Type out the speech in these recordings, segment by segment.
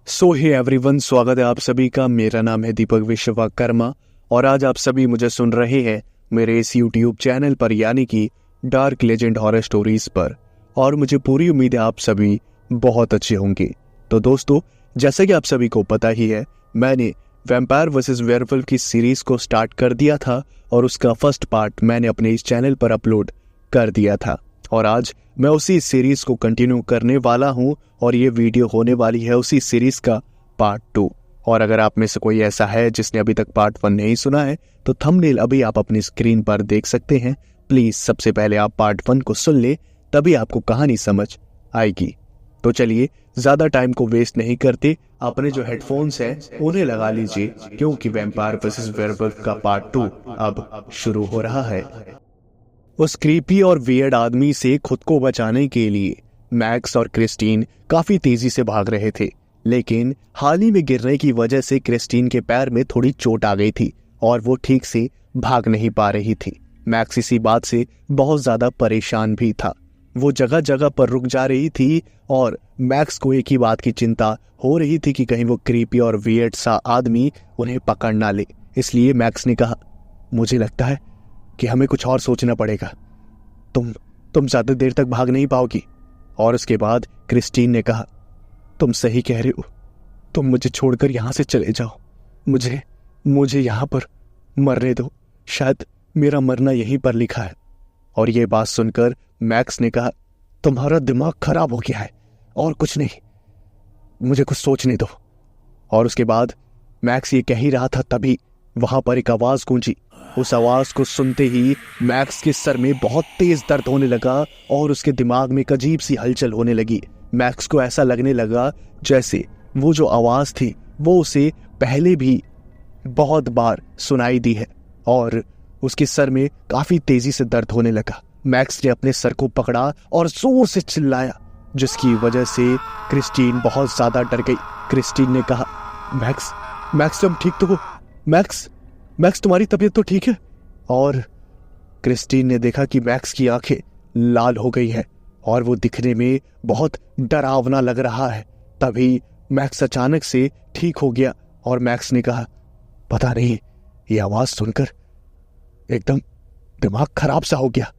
सो hey everyone, स्वागत है आप सभी का। मेरा नाम है दीपक विश्वकर्मा और आज आप सभी मुझे सुन रहे हैं मेरे इस यूट्यूब चैनल पर, यानी कि डार्क लेजेंड हॉरर स्टोरीज पर। और मुझे पूरी उम्मीद है आप सभी बहुत अच्छे होंगे। तो दोस्तों, जैसा कि आप सभी को पता ही है, मैंने वैम्पायर वर्सेस वेयरवुल्फ की सीरीज को स्टार्ट कर दिया था और उसका फर्स्ट पार्ट मैंने अपने इस चैनल पर अपलोड कर दिया था। और आज मैं उसी सीरीज को कंटिन्यू करने वाला हूं और ये वीडियो होने वाली है उसी सीरीज का पार्ट 2। और अगर आप में से कोई ऐसा है जिसने अभी तक पार्ट 1 नहीं सुना है तो थंबनेल अभी आप अपनी स्क्रीन पर देख सकते हैं। प्लीज सबसे पहले आप पार्ट 1 को सुन ले, तभी आपको कहानी समझ आएगी। तो चलिए ज्यादा टाइम को वेस्ट नहीं करते, अपने जो हेडफोन्स हैं उन्हें लगा लीजिए, क्योंकि वैम्पायर वर्सेस वेयरवुल्फ का पार्ट 2 अब शुरू हो रहा है। उस क्रीपी और वियर्ड आदमी से खुद को बचाने के लिए मैक्स और क्रिस्टीन काफी तेजी से भाग रहे थे, लेकिन हाल ही में गिरने की वजह से क्रिस्टीन के पैर में थोड़ी चोट आ गई थी और वो ठीक से भाग नहीं पा रही थी। मैक्स इसी बात से बहुत ज्यादा परेशान भी था। वो जगह जगह पर रुक जा रही थी और मैक्स को एक ही बात की चिंता हो रही थी कि कहीं वो क्रीपी और वियर्ड सा आदमी उन्हें पकड़ ना ले। इसलिए मैक्स ने कहा, मुझे लगता है कि हमें कुछ और सोचना पड़ेगा। तुम ज्यादा देर तक भाग नहीं पाओगी। और उसके बाद क्रिस्टीन ने कहा, तुम सही कह रहे हो, तुम मुझे छोड़कर यहां से चले जाओ। मुझे यहां पर मरने दो, शायद मेरा मरना यहीं पर लिखा है। और ये बात सुनकर मैक्स ने कहा, तुम्हारा दिमाग खराब हो गया है और कुछ नहीं, मुझे कुछ सोचने दो। और उसके बाद मैक्स ये कह ही रहा था, तभी वहां पर एक आवाज गूंजी। उस आवाज को सुनते ही मैक्स के सर में बहुत तेज दर्द होने लगा और उसके दिमाग में एक अजीब सी हलचल होने लगी। मैक्स को ऐसा लगने लगा जैसे वो जो आवाज थी वो उसे पहले भी बहुत बार सुनाई दी है और उसके सर में काफी तेजी से दर्द होने लगा। मैक्स ने अपने सर को पकड़ा और जोर से चिल्लाया, जिसकी वजह से क्रिस्टीन बहुत ज्यादा डर गई। क्रिस्टीन ने कहा, मैक्स तुम ठीक तो हो? मैक्स तुम्हारी तबीयत तो ठीक है? और क्रिस्टीन ने देखा कि मैक्स की आंखें लाल हो गई है और वो दिखने में बहुत डरावना लग रहा है। तभी मैक्स अचानक से ठीक हो गया और मैक्स ने कहा, पता नहीं, ये आवाज सुनकर एकदम दिमाग खराब सा हो गया।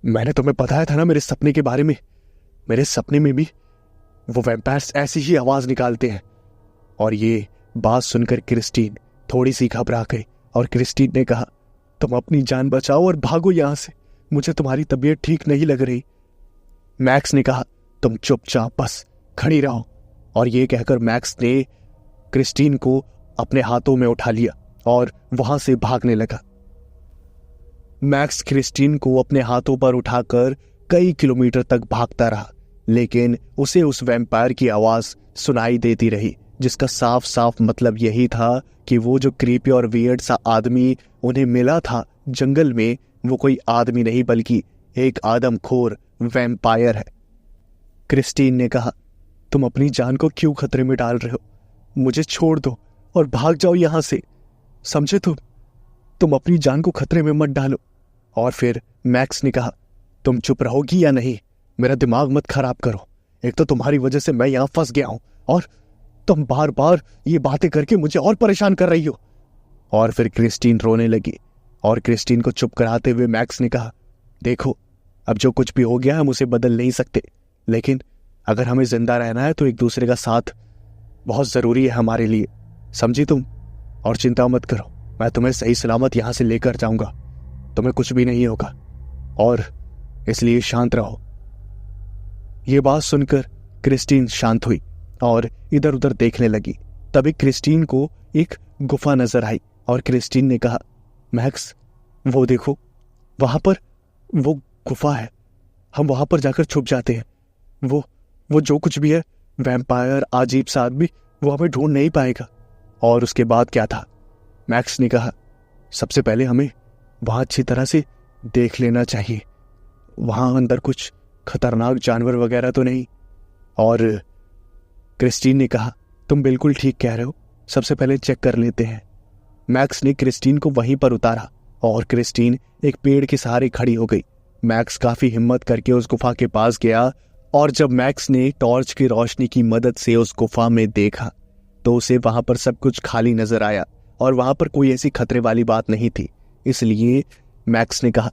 मैंने तुम्हें बताया था ना मेरे सपने के बारे में। मेरे सपने में भी वो वैम्पायर्स ऐसी ही आवाज निकालते हैं। और ये बात सुनकर क्रिस्टीन थोड़ी सी घबरा गई और क्रिस्टीन ने कहा, तुम अपनी जान बचाओ और भागो यहां से, मुझे तुम्हारी तबीयत ठीक नहीं लग रही। मैक्स ने कहा, तुम चुपचाप बस खड़ी रहो। और ये कहकर मैक्स ने क्रिस्टीन को अपने हाथों में उठा लिया और वहां से भागने लगा। मैक्स क्रिस्टीन को अपने हाथों पर उठाकर कई किलोमीटर तक भागता रहा, लेकिन उसे उस वैम्पायर की आवाज सुनाई देती रही, जिसका साफ साफ मतलब यही था कि वो जो क्रीपी और वियर्ड सा आदमी उन्हें मिला था जंगल में, वो कोई आदमी नहीं बल्कि एक आदमखोर वैम्पायर है। क्रिस्टीन ने कहा, तुम अपनी जान को क्यों खतरे में डाल रहे हो? मुझे छोड़ दो और भाग जाओ यहां से, समझे? तुम अपनी जान को खतरे में मत डालो। और फिर मैक्स ने कहा, तुम चुप रहोगी या नहीं? मेरा दिमाग मत खराब करो। एक तो तुम्हारी वजह से मैं यहां फंस गया हूं और तुम बार बार ये बातें करके मुझे और परेशान कर रही हो। और फिर क्रिस्टीन रोने लगी और क्रिस्टीन को चुप कराते हुए मैक्स ने कहा, देखो, अब जो कुछ भी हो गया हम उसे बदल नहीं सकते, लेकिन अगर हमें जिंदा रहना है तो एक दूसरे का साथ बहुत जरूरी है हमारे लिए, समझी तुम? और चिंता मत करो, मैं तुम्हें सही सलामत यहां से लेकर जाऊंगा, तुम्हें कुछ भी नहीं होगा, और इसलिए शांत रहो। ये बात सुनकर क्रिस्टीन शांत हुई और इधर उधर देखने लगी। तभी क्रिस्टीन को एक गुफा नजर आई और क्रिस्टीन ने कहा, मैक्स, वो देखो, वहां पर वो गुफा है, हम वहां पर जाकर छुप जाते हैं। वो जो कुछ भी है, वैम्पायर, अजीब सा आदमी, वो हमें ढूंढ नहीं पाएगा। और उसके बाद क्या था? मैक्स ने कहा, सबसे पहले हमें वहां अच्छी तरह से देख लेना चाहिए, वहां अंदर कुछ खतरनाक जानवर वगैरह तो नहीं। और क्रिस्टीन ने कहा, तुम बिल्कुल ठीक कह रहे हो, सबसे पहले चेक कर लेते हैं। मैक्स ने क्रिस्टीन को वहीं पर उतारा और क्रिस्टीन एक पेड़ के सहारे खड़ी हो गई। मैक्स काफी हिम्मत करके उस गुफा के पास गया और जब मैक्स ने टॉर्च की रोशनी की मदद से उस गुफा में देखा तो उसे वहां पर सब कुछ खाली नजर आया और वहां पर कोई ऐसी खतरे वाली बात नहीं थी। इसलिए मैक्स ने कहा,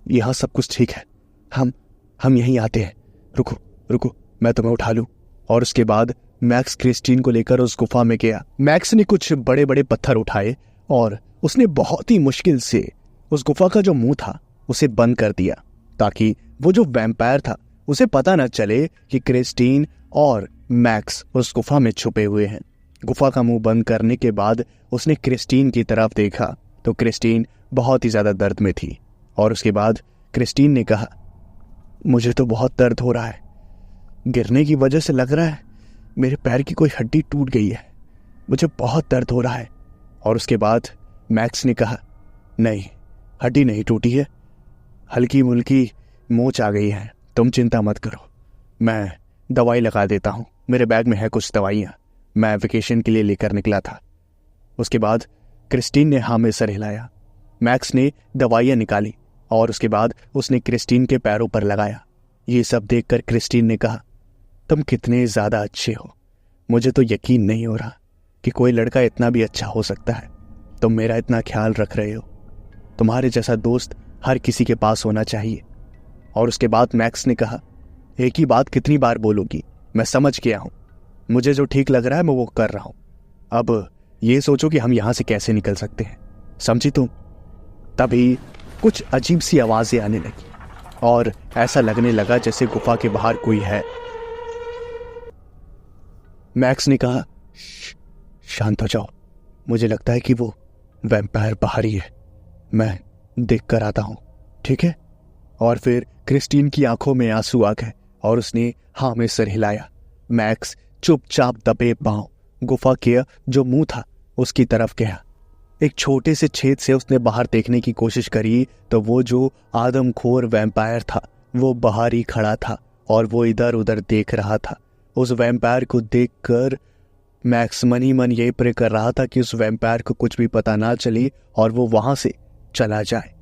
यहां सब कुछ ठीक है, हम यहीं आते हैं, रुको रुको मैं तुम्हें उठा लूं। और उसके बाद मैक्स क्रिस्टीन को लेकर उस गुफा में गया। मैक्स ने कुछ बड़े बड़े पत्थर उठाए और उसने बहुत ही मुश्किल से उस गुफा का जो मुंह था उसे बंद कर दिया, ताकि वो जो वैम्पायर था उसे पता न चले कि क्रिस्टीन और मैक्स उस गुफा में छुपे हुए हैं। गुफा का मुंह बंद करने के बाद उसने क्रिस्टीन की तरफ देखा तो क्रिस्टीन बहुत ही ज्यादा दर्द में थी। और उसके बाद क्रिस्टीन ने कहा, मुझे तो बहुत दर्द हो रहा है, गिरने की वजह से लग रहा है मेरे पैर की कोई हड्डी टूट गई है, मुझे बहुत दर्द हो रहा है। और उसके बाद मैक्स ने कहा, नहीं, हड्डी नहीं टूटी है, हल्की मुल्की मोच आ गई है, तुम चिंता मत करो, मैं दवाई लगा देता हूँ, मेरे बैग में है कुछ दवाइयाँ, मैं वेकेशन के लिए लेकर निकला था। उसके बाद क्रिस्टीन ने हाँ में सर हिलाया। मैक्स ने दवाइयाँ निकाली और उसके बाद उसने क्रिस्टीन के पैरों पर लगाया। ये सब देखकर क्रिस्टीन ने कहा, तुम कितने ज़्यादा अच्छे हो, मुझे तो यकीन नहीं हो रहा कि कोई लड़का इतना भी अच्छा हो सकता है, तुम मेरा इतना ख्याल रख रहे हो, तुम्हारे जैसा दोस्त हर किसी के पास होना चाहिए। और उसके बाद मैक्स ने कहा, एक ही बात कितनी बार बोलोगी, मैं समझ गया हूं, मुझे जो ठीक लग रहा है मैं वो कर रहा हूं, अब ये सोचो कि हम यहां से कैसे निकल सकते हैं, समझी तुम। तभी कुछ अजीब सी आवाजें आने लगी और ऐसा लगने लगा जैसे गुफा के बाहर कोई है। मैक्स ने कहा, शांत हो जाओ, मुझे लगता है कि वो वैम्पायर बाहर ही है, मैं देख कर आता हूं, ठीक है। और फिर क्रिस्टीन की आंखों में आंसू आ गए और उसने हाँ में सर हिलाया। मैक्स चुपचाप दबे पांव गुफा के जो मुंह था उसकी तरफ गया। एक छोटे से छेद से उसने बाहर देखने की कोशिश करी तो वो जो आदमखोर वैम्पायर था वो बाहर ही खड़ा था और वो इधर उधर देख रहा था। उस वैम्पायर को देखकर मैक्स मन ही मन यही प्रे कर रहा था कि उस वैम्पायर को कुछ भी पता ना चले और वो वहां से चला जाए।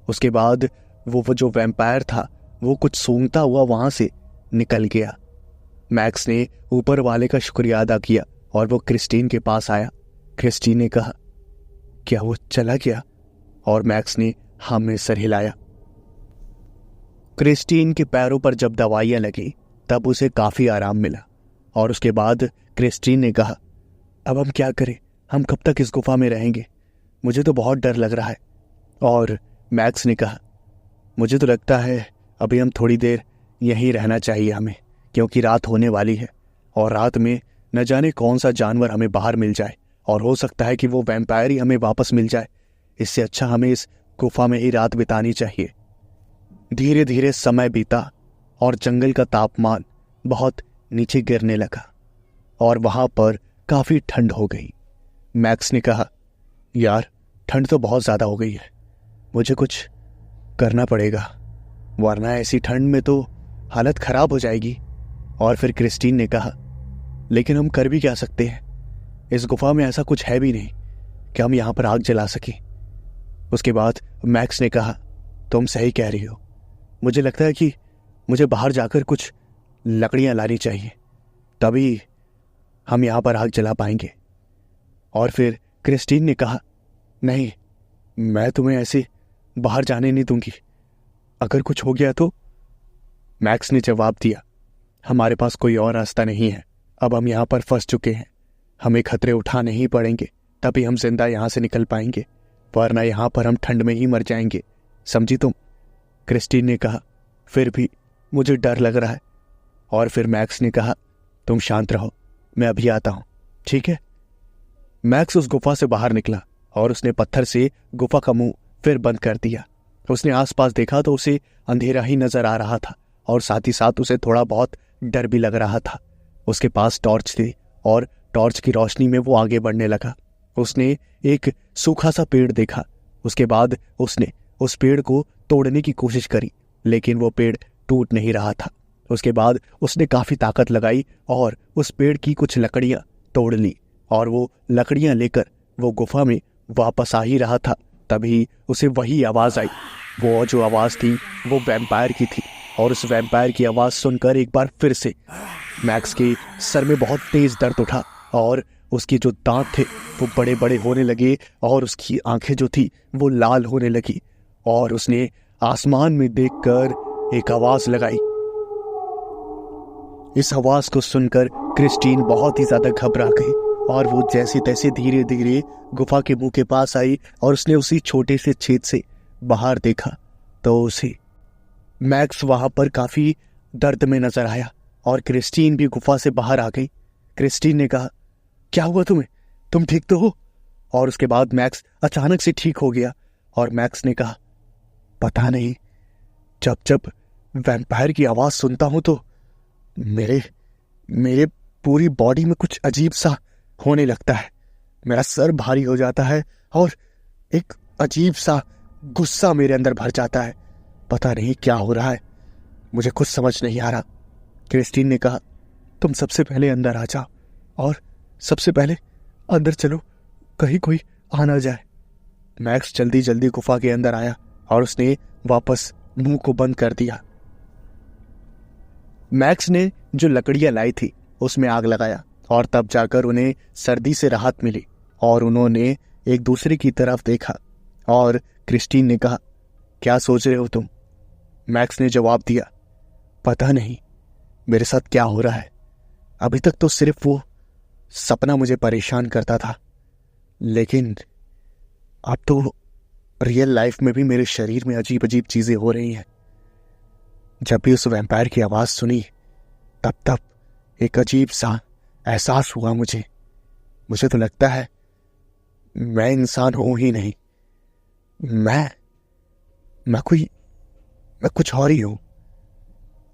उसके बाद वो जो वैम्पायर था वो कुछ सूंघता हुआ वहां से निकल गया। मैक्स ने ऊपर वाले का शुक्रिया अदा किया और वो क्रिस्टीन के पास आया। क्रिस्टीन ने कहा, क्या वो चला गया? और मैक्स ने हाँ में सर हिलाया। क्रिस्टीन के पैरों पर जब दवाइयां लगी तब उसे काफी आराम मिला और उसके बाद क्रिस्टीन ने कहा, अब हम क्या करें, हम कब तक इस गुफा में रहेंगे, मुझे तो बहुत डर लग रहा है। और मैक्स ने कहा, मुझे तो लगता है अभी हम थोड़ी देर यहीं रहना चाहिए हमें, क्योंकि रात होने वाली है और रात में न जाने कौन सा जानवर हमें बाहर मिल जाए और हो सकता है कि वो वैम्पायर ही हमें वापस मिल जाए। इससे अच्छा हमें इस गुफा में ही रात बितानी चाहिए। धीरे धीरे समय बीता और जंगल का तापमान बहुत नीचे गिरने लगा और वहां पर काफी ठंड हो गई। मैक्स ने कहा, यार ठंड तो बहुत ज्यादा हो गई है, मुझे कुछ करना पड़ेगा वरना ऐसी ठंड में तो हालत खराब हो जाएगी। और फिर क्रिस्टीन ने कहा, लेकिन हम कर भी क्या सकते हैं, इस गुफा में ऐसा कुछ है भी नहीं कि हम यहां पर आग जला सकें। उसके बाद मैक्स ने कहा, तुम सही कह रही हो, मुझे लगता है कि मुझे बाहर जाकर कुछ लकड़ियां लानी चाहिए, तभी हम यहां पर आग जला पाएंगे। और फिर क्रिस्टीन ने कहा, नहीं, मैं तुम्हें ऐसे बाहर जाने नहीं दूंगी, अगर कुछ हो गया तो। मैक्स ने जवाब दिया, हमारे पास कोई और रास्ता नहीं है, अब हम यहां पर फंस चुके हैं, हमें खतरे उठाने ही पड़ेंगे, तभी हम जिंदा यहां से निकल पाएंगे, वरना यहां पर हम ठंड में ही मर जाएंगे, समझी तुम। क्रिस्टीन ने कहा, फिर भी मुझे डर लग रहा है। और फिर मैक्स ने कहा, तुम शांत रहो, मैं अभी आता हूं, ठीक है। मैक्स उस गुफा से बाहर निकला और उसने पत्थर से गुफा का मुंह फिर बंद कर दिया। उसने आसपास देखा तो उसे अंधेरा ही नजर आ रहा था और साथ ही साथ उसे थोड़ा बहुत डर भी लग रहा था। उसके पास टॉर्च थी और टॉर्च की रोशनी में वो आगे बढ़ने लगा। उसने एक सूखा सा पेड़ देखा। उसके बाद उसने उस पेड़ को तोड़ने की कोशिश करी, लेकिन वो पेड़ टूट नहीं रहा था। उसके बाद उसने काफी ताकत लगाई और उस पेड़ की कुछ लकड़ियां तोड़ ली और वो लकड़ियां लेकर वो गुफा में वापस आ ही रहा था। तभी उसे वही आवाज आई। वो जो आवाज थी वो वैम्पायर की थी और उस वैम्पायर की आवाज़ सुनकर एक बार फिर से मैक्स के सर में बहुत तेज दर्द उठा और उसके जो दांत थे वो बड़े बड़े होने लगे और उसकी आंखें जो थी वो लाल होने लगी और उसने आसमान में देखकर एक आवाज़ लगाई। इस आवाज़ को सुनकर क्रिस्टीन बहुत ही ज़्यादा घबरा गई और वो जैसे तैसे धीरे धीरे गुफा के मुंह के पास आई और उसने उसी छोटे से छेद से बाहर देखा तो उसे मैक्स वहां पर काफी दर्द में नजर आया और क्रिस्टीन भी गुफा से बाहर आ गई। क्रिस्टीन ने कहा, क्या हुआ तुम्हें, तुम ठीक तो हो? और उसके बाद मैक्स अचानक से ठीक हो गया और मैक्स ने कहा, पता नहीं, जब जब वैम्पायर की आवाज सुनता हूं तो मेरे पूरी बॉडी में कुछ अजीब सा होने लगता है। मेरा सर भारी हो जाता है और एक अजीब सा गुस्सा मेरे अंदर भर जाता है। पता नहीं क्या हो रहा है, मुझे कुछ समझ नहीं आ रहा। क्रिस्टीन ने कहा, तुम सबसे पहले अंदर आ जाओ और सबसे पहले अंदर चलो, कहीं कोई आ ना जाए। मैक्स जल्दी जल्दी गुफा के अंदर आया और उसने वापस मुंह को बंद कर दिया। मैक्स ने जो लकड़ियां लाई थी उसमें आग लगाया और तब जाकर उन्हें सर्दी से राहत मिली और उन्होंने एक दूसरे की तरफ देखा और क्रिस्टीन ने कहा, क्या सोच रहे हो तुम? मैक्स ने जवाब दिया, पता नहीं मेरे साथ क्या हो रहा है। अभी तक तो सिर्फ वो सपना मुझे परेशान करता था, लेकिन अब तो रियल लाइफ में भी मेरे शरीर में अजीब अजीब चीजें हो रही हैं। जब भी उस वैम्पायर की आवाज सुनी तब एक अजीब सा एहसास हुआ मुझे तो लगता है मैं इंसान हूं ही नहीं, मैं कुछ और ही हूं।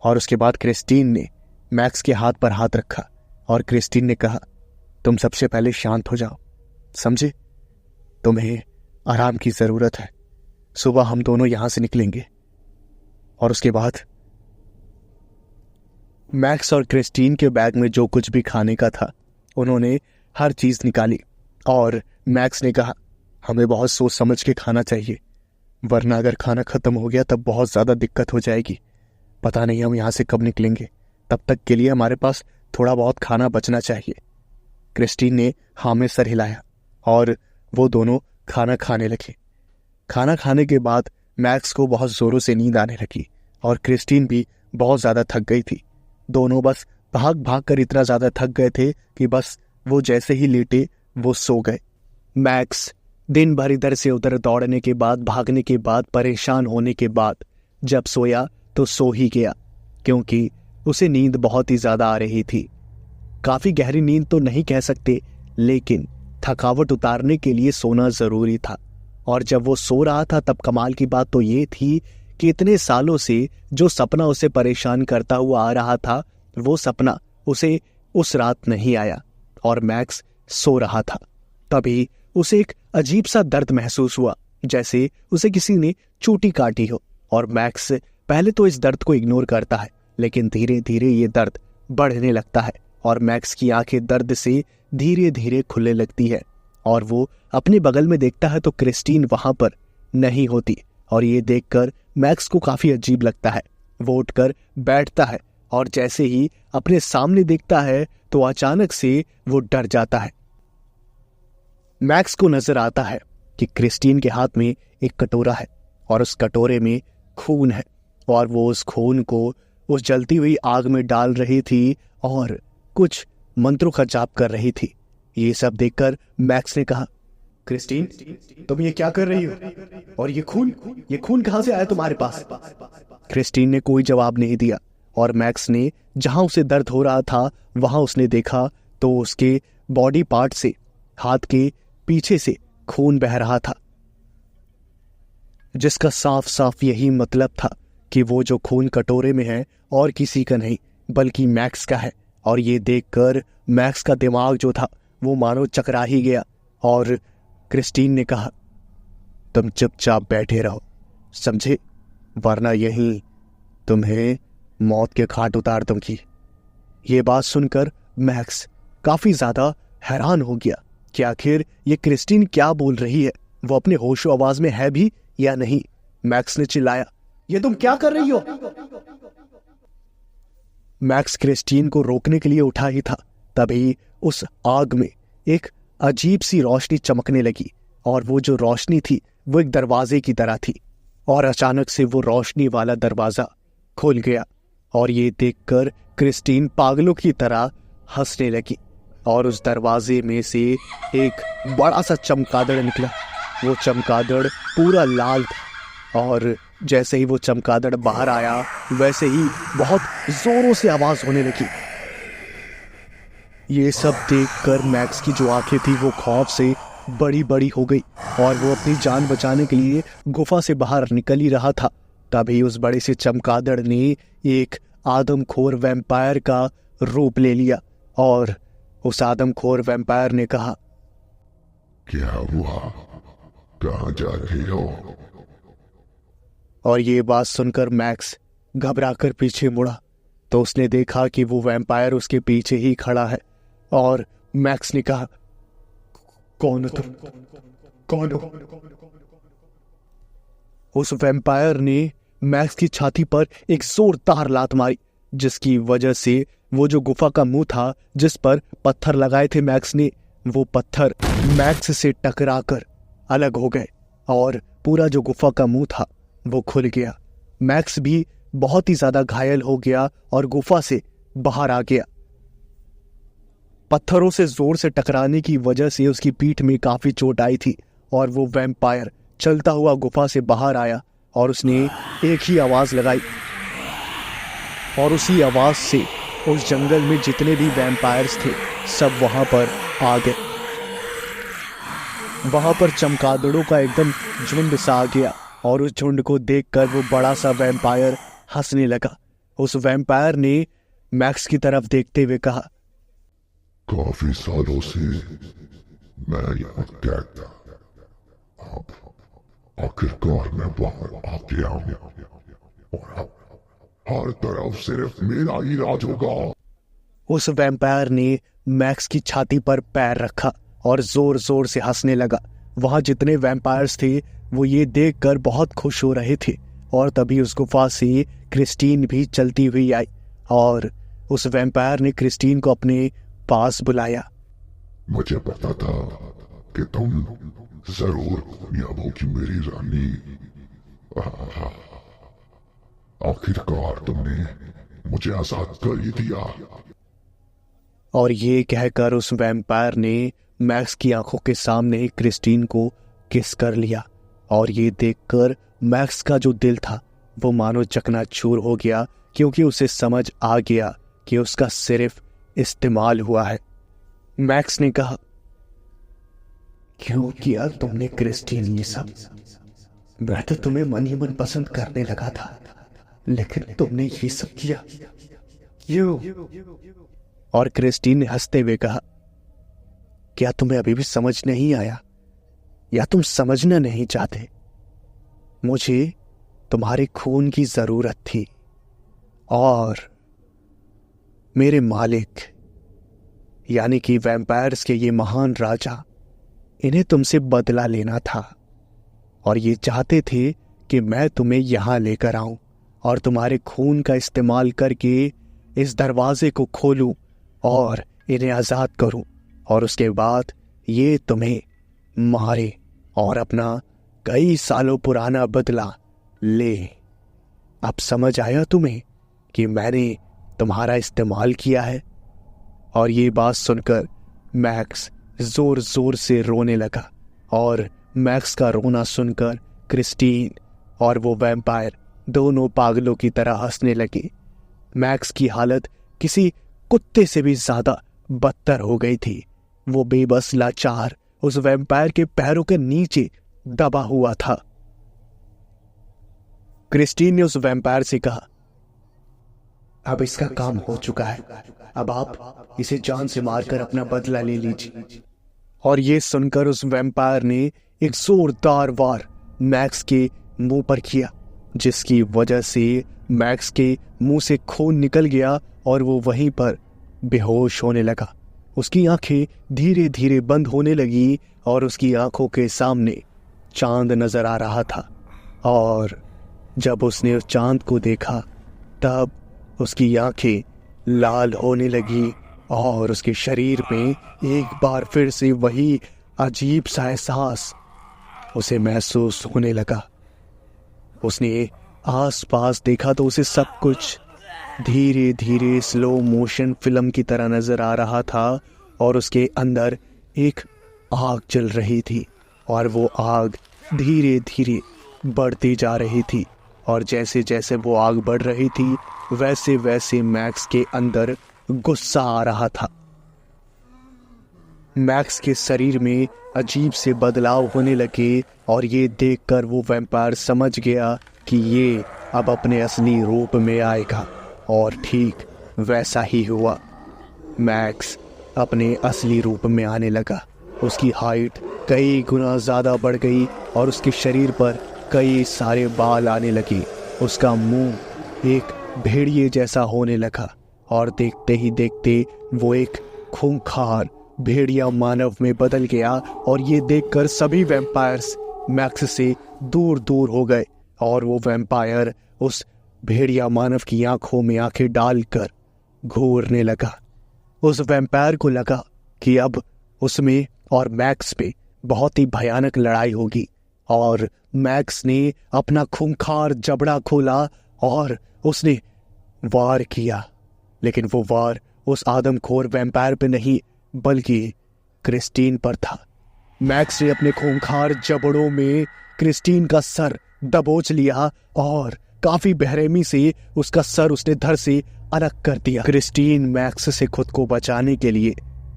और उसके बाद क्रिस्टीन ने मैक्स के हाथ पर हाथ रखा और क्रिस्टीन ने कहा, तुम सबसे पहले शांत हो जाओ, समझे? तुम्हें आराम की जरूरत है। सुबह हम दोनों यहां से निकलेंगे। और उसके बाद मैक्स और क्रिस्टीन के बैग में जो कुछ भी खाने का था उन्होंने हर चीज निकाली और मैक्स ने कहा, हमें बहुत सोच समझ के खाना चाहिए, वरना अगर खाना खत्म हो गया तब बहुत ज्यादा दिक्कत हो जाएगी। पता नहीं हम यहां से कब निकलेंगे, तब तक के लिए हमारे पास थोड़ा बहुत खाना बचना चाहिए। क्रिस्टीन ने हाँ में सर हिलाया और वो दोनों खाना खाने लगे। खाना खाने के बाद मैक्स को बहुत जोरों से नींद आने लगी और क्रिस्टीन भी बहुत ज्यादा थक गई थी। दोनों बस भाग भाग कर इतना ज्यादा थक गए थे कि बस वो जैसे ही लेटे वो सो गए। मैक्स दिन भर इधर से उधर दौड़ने के बाद, भागने के बाद, परेशान होने के बाद जब सोया तो सो ही गया, क्योंकि उसे नींद बहुत ही ज्यादा आ रही थी। काफी गहरी नींद तो नहीं कह सकते, लेकिन थकावट उतारने के लिए सोना जरूरी था। और जब वो सो रहा था तब कमाल की बात तो ये थी कि इतने सालों से जो सपना उसे परेशान करता हुआ आ रहा था वो सपना उसे उस रात नहीं आया और मैक्स सो रहा था। तभी उसे एक अजीब सा दर्द महसूस हुआ, जैसे उसे किसी ने चोटी काटी हो। और मैक्स पहले तो इस दर्द को इग्नोर करता है, लेकिन धीरे धीरे ये दर्द बढ़ने लगता है और मैक्स की आंखें दर्द से धीरे धीरे खुलने लगती है और वो अपने बगल में देखता है तो क्रिस्टीन वहां पर नहीं होती। और ये देखकर मैक्स को काफी अजीब लगता है। वो उठकर बैठता है और जैसे ही अपने सामने देखता है तो अचानक से वो डर जाता है। मैक्स को नजर आता है कि क्रिस्टीन के हाथ में एक कटोरा है और उस कटोरे में खून है और वो उस खून को उस जलती हुई आग में डाल रही थी और कुछ मंत्रों का जाप कर रही थी। ये सब देखकर मैक्स ने कहा, क्रिस्टीन तुम ये क्या कर रही हो? और ये खून कहां से आया तुम्हारे पास? क्रिस्टीन ने कोई जवाब नहीं दिया और मैक्स ने जहां उसे दर्द हो रहा था वहां उसने देखा तो उसके बॉडी पार्ट से, हाथ के पीछे से खून बह रहा था, जिसका साफ साफ यही मतलब था कि वो जो खून कटोरे में है और किसी का नहीं बल्कि मैक्स का है। और ये देखकर मैक्स का दिमाग जो था वो मानो चकरा ही गया और क्रिस्टीन ने कहा, तुम चुपचाप बैठे रहो, समझे, वरना यही तुम्हें मौत के घाट उतार दूंगी। ये बात सुनकर मैक्स काफी ज्यादा हैरान हो गया कि आखिर ये क्रिस्टीन क्या बोल रही है, वो अपने होशो आवाज में है भी या नहीं। मैक्स ने चिल्लाया, ये तुम क्या कर रही हो? मैक्स क्रिस्टीन को रोकने के लिए उठा ही था, तभी उस आग में एक अजीब सी रोशनी चमकने लगी और वो जो रोशनी थी वो एक दरवाजे की तरह थी। और अचानक से वो रोशनी वाला दरवाजा खुल गया और ये देखकर क्रिस्टीन पागलों की तरह हंसने लगी। और उस दरवाजे में से एक बड़ा सा चमगादड़ निकला। वो चमगादड़ पूरा लाल था और जैसे ही वो चमगादड़ बाहर आया वैसे ही बहुत जोरों से आवाज होने लगी। ये सब देखकर मैक्स की जो आंखें थी वो खौफ से बड़ी बड़ी हो गई और वो अपनी जान बचाने के लिए गुफा से बाहर निकल ही रहा था। तभी उस बड़े से चमगादड़ ने एक आदमखोर वैम्पायर का रूप ले लिया और उस आदमखोर वैम्पायर ने कहा, क्या हुआ, कहाँ जा रहे हो? और ये बात सुनकर मैक्स घबराकर पीछे मुड़ा तो उसने देखा कि वो वैम्पायर उसके पीछे ही खड़ा है। और मैक्स ने कहा, कौन हो तुम? कौन हो? उस वैम्पायर ने मैक्स की छाती पर एक जोरदार लात मारी, जिसकी वजह से वो जो गुफा का मुंह था जिस पर पत्थर लगाए थे मैक्स ने, वो पत्थर मैक्स से टकराकर अलग हो गए और पूरा जो गुफा का मुंह था वो खुल गया। मैक्स भी बहुत ही ज्यादा घायल हो गया और गुफा से बाहर आ गया। पत्थरों से जोर से टकराने की वजह से उसकी पीठ में काफी चोट आई थी और वो वैम्पायर चलता हुआ गुफा से बाहर आया और उसने एक ही आवाज लगाई और उसी आवाज से उस जंगल में जितने भी वैम्पायर्स थे सब वहां पर आ गए। वहां पर चमगादड़ों का एकदम झुंड सा आ गया और उस झुंड को देखकर वो बड़ा सा वैम्पायर हंसने लगा। उस वैम्पायर ने मैक्स की तरफ देखते हुए कहा, काफी सालों से मैं यहाँ कैद था, अब आखिरकार मैं बाहर आ गया हूँ और अब हर तरफ सिर्फ मेरा ही राज होगा। उस वैम्पायर ने मैक्स की छाती पर पैर रखा और जोर जोर से हंसने लगा। वहां जितने वैम्पायर्स थे वो ये देखकर बहुत खुश हो रहे थे और तभी उस गुफा से क्रिस्टीन भी चलती हुई आई और उस वैम्पायर ने क्रिस्टीन को अपने पास बुलाया। मुझे पता था कि तुम जरूर कामयाब होगी मेरी रानी। आखिरकार तुमने मुझे आजाद कर ही दिया। और ये कहकर उस वैम्पायर ने मैक्स की आंखों के सामने ही क्रिस्टीन को किस कर लिया और ये देखकर मैक्स का जो दिल था वो मानो चकनाचूर हो गया, क्योंकि उसे समझ आ गया कि उसका सिर्फ इस्तेमाल हुआ है। मैक्स ने कहा, क्यों किया तुमने क्रिस्टीन ये सब? मैं तो तुम्हें मन ही मन पसंद करने लगा था, लेकिन तुमने ये सब किया क्यों? और क्रिस्टीन ने हंसते हुए कहा, क्या तुम्हें अभी भी समझ नहीं आया या तुम समझना नहीं चाहते? मुझे तुम्हारे खून की जरूरत थी और मेरे मालिक यानी कि वैम्पायर्स के ये महान राजा, इन्हें तुमसे बदला लेना था और ये चाहते थे कि मैं तुम्हें यहां लेकर आऊं और तुम्हारे खून का इस्तेमाल करके इस दरवाजे को खोलूं और इन्हें आजाद करूं और उसके बाद ये तुम्हें मारे और अपना कई सालों पुराना बदला ले। अब समझ आया तुम्हें कि मैंने तुम्हारा इस्तेमाल किया है? और ये बात सुनकर मैक्स जोर जोर से रोने लगा और मैक्स का रोना सुनकर क्रिस्टीन और वो वैम्पायर दोनों पागलों की तरह हंसने लगे। मैक्स की हालत किसी कुत्ते से भी ज्यादा बदतर हो गई थी। वो बेबस लाचार उस वैम्पायर के पैरों के नीचे दबा हुआ था। क्रिस्टीन ने उस वैम्पायर से कहा, अब इसका काम हो चुका है, अब आप इसे जान से मारकर अपना बदला ले लीजिए। और ये सुनकर उस वैम्पायर ने एक जोरदार वार मैक्स के मुंह पर किया, जिसकी वजह से मैक्स के मुंह से खून निकल गया और वो वहीं पर बेहोश होने लगा। उसकी आंखें धीरे धीरे बंद होने लगी और उसकी आंखों के सामने चांद नजर आ रहा था। और जब उसने उस चांद को देखा तब उसकी आंखें लाल होने लगी और उसके शरीर में एक बार फिर से वही अजीब सा एहसास उसे महसूस होने लगा। उसने आसपास देखा तो उसे सब कुछ धीरे धीरे स्लो मोशन फिल्म की तरह नजर आ रहा था और उसके अंदर एक आग जल रही थी और वो आग धीरे धीरे बढ़ती जा रही थी और जैसे जैसे वो आग बढ़ रही थी वैसे वैसे मैक्स के अंदर गुस्सा आ रहा था। मैक्स के शरीर में अजीब से बदलाव होने लगे और ये देखकर वो वैम्पायर समझ गया कि ये अब अपने असली रूप में आएगा और ठीक वैसा ही हुआ। मैक्स अपने असली रूप में आने लगा। उसकी हाइट कई गुना ज़्यादा बढ़ गई और उसके शरीर पर कई सारे बाल आने लगे। उसका मुंह एक भेड़िए जैसा होने लगा और देखते ही देखते वो एक खूंखार भेड़िया मानव में बदल गया और ये देखकर सभी वैम्पायर्स मैक्स से दूर दूर हो गए और वो वैम्पायर उस भेड़िया मानव की आंखों में आंखें डालकर घूरने लगा। उस वैम्पायर को लगा कि अब उसमें और मैक्स पे बहुत ही भयानक लड़ाई होगी और मैक्स ने अपना खूंखार जबड़ा खोला और उसने वार किया। लेकिन वो वार उस आदमखोर वैम्पायर पे नहीं बल्कि क्रिस्टीन पर था। मैक्स ने अपने खूंखार जबड़ों में क्रिस्टीन का सर दबोच लिया और काफी बेरहमी से उसका सर उसने धड़ से अलग कर दिया। क्रिस्टीन मैक्स से खुद को बचाने के लिए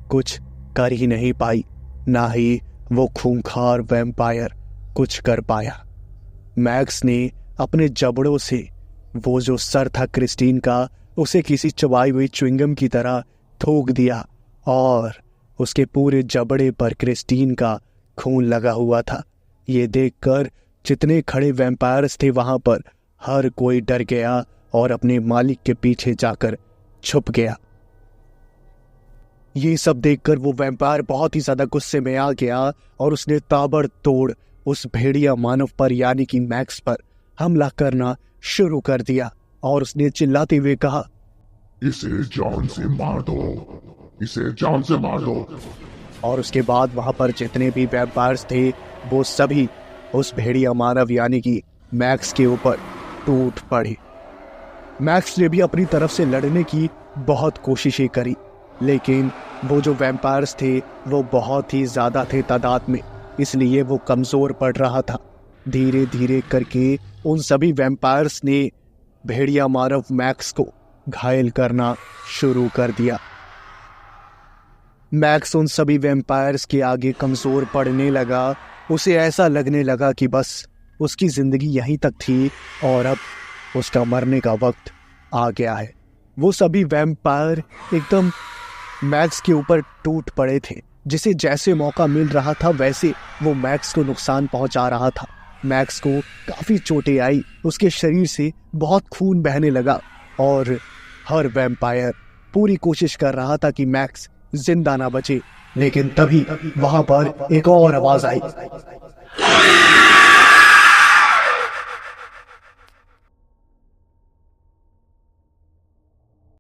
कुछ कर ही नहीं पाई, ना ही वो खूंखार वैम्पायर कुछ कर पाया। मैक्स ने अपने जबड़ों से वो जो सर था क्रिस्टीन का उसे किसी चबाई हुई च्युइंगम की तरह थूक दिया और उसके पूरे जबड़े पर क्रिस्टीन का खून लगा हुआ था। ये देखकर जितने खड़े वैम्पायर्स थे वहां पर हर कोई डर गया और अपने मालिक के पीछे जाकर छुप गया। ये सब देखकर वो वैम्पायर बहुत ही ज्यादा गुस्से में आ गया और उसने ताबड़तोड़ उस भेड़िया मानव पर यानी कि मैक्स पर हमला करना शुरू कर दिया और उसने चिल्लाते हुए कहा, इसे जान से मार दो, इसे जान से मार दो। और उसके बाद वहां पर जितने भी वैम्पायर्स थे वो सभी उस भेड़िया मानव यानी कि मैक्स के ऊपर टूट पड़े। मैक्स ने भी अपनी तरफ से लड़ने की बहुत कोशिशें करी लेकिन वो जो वैम्पायर्स थे वो बहुत ही ज्यादा थे तादाद में, इसलिए वो कमजोर पड़ रहा था। धीरे धीरे करके उन सभी वैम्पायर्स ने भेड़िया मानव मैक्स को घायल करना शुरू कर दिया। मैक्स उन सभी वैम्पायर्स के आगे कमजोर पड़ने लगा। उसे ऐसा लगने लगा कि बस उसकी जिंदगी यहीं तक थी और अब उसका मरने का वक्त आ गया है। वो सभी वैम्पायर एकदम मैक्स के ऊपर टूट पड़े थे। जिसे जैसे मौका मिल रहा था वैसे वो मैक्स को नुकसान पहुंचा रहा था। मैक्स को काफी चोटें आई, उसके शरीर से बहुत खून बहने लगा और हर वैम्पायर पूरी कोशिश कर रहा था कि मैक्स जिंदा ना बचे। लेकिन तभी वहां पर एक और आवाज आई।